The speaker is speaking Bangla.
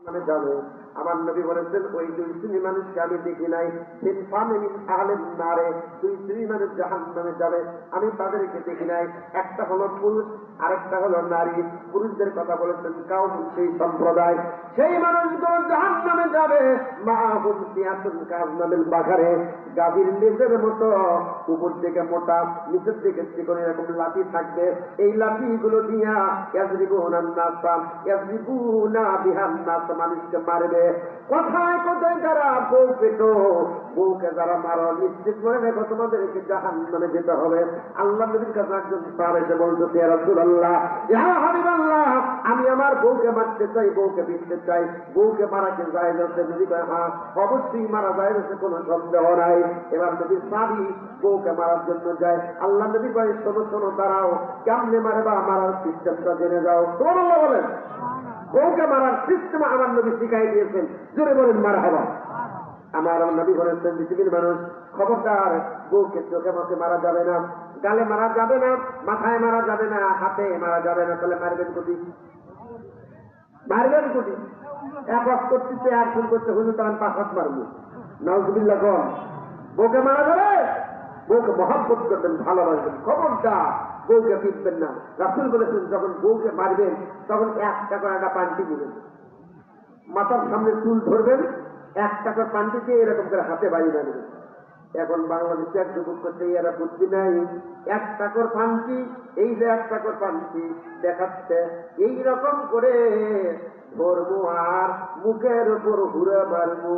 আমি যাবে। আমার নবী বলেছেন ওই দুই শ্রেণী মানুষকে আমি দেখি নাই, দুই শ্রেণী মানুষ জাহান্নামে যাবে, আমি তাদেরকে দেখি নাই। একটা হলো পুরুষ, আরেকটা হলো নারী। পুরুষদের কথা বলেছেন কাউম, সেই সম্প্রদায়, সেই মানুষগুলো জাহান্নামে যাবে। মাহুম সিয়াতুন কাযনাবিল বাকারে, গাভীর লেজের মতো উপর দিকে মোটা, নিচের দিকে চিকন এরকম লাঠি থাকবে। এই লাঠিগুলো দিয়া ইয়াজরিবুনা নাসা ইয়াজরিবুনা বিহান নাস, মানুষকে মারবে। কোথায় কোথায় যারা বউ পেটো, বউকে যারা মারো, নিশ্চিত মনে রেখো তোমাদেরকে জাহান্নামে যেতে হবে। আল্লাহ নবীর কাছে একজন সাহাবী এসে বলতো, ইয়া রাসূলুল্লাহ, ইয়া হাবিবাল্লাহ, আমি আমার বউকে মারতে চাই, বউকে পিটতে চাই, বউকে মারাকে জায়েজ আছে? নবী কয় হ্যাঁ, অবশ্যই মারা জায়েজ আছে, কোনো সন্দেহ নাই। এবার নবীর সাহাবী বউকে মারার জন্য যায়। আল্লাহ নবী কয় শোনো শোনো, দাঁড়াও, কেমনে মারবা, মারার সিস্টেমটা জেনে যাও। সুবহানাল্লাহ বলেন। বউকে মারার সিস্টেম আমার নবী শিখাই দিয়েছেন। জোরে বলেন মারহাবা। আমার নবী বলেছেন পৃথিবীর মানুষ খবরদার, বউকে চোখে মুখে মারা যাবে না, গালে মারা যাবে না, মাথায় মারা যাবে না, হাতে মারা যাবে না। তাহলে মারবেন কোটি, মারবেন কোটি। এক হাত করতেছে, এক ফুল করতে হুজুর তখন 5 হাত মারবো, নাউজুবিল্লাহ কম। বউকে মারা যাবে, বউকে মহব্বত করবেন, ভালোবাসবেন, খবরদার বউকে পিটবেন না। রাসূল বলেছেন যখন বউকে মারবেন তখন 1 টাকার একটা পান্টি দিবেন, মাথার সামনে চুল ধরবেন, 1 টাকার পান্টি দিয়ে এরকম করে হাতে বাড়ি মারবেন। এখন বাংলাদেশে এক যুবক করতে এরা বুদ্ধি নাই, 1 টাকার পান্টি, এই যে 1 টাকার পান্টি দেখাচ্ছে, এইরকম করে ধরবো আর মুখের উপর ঘুরে মারবো।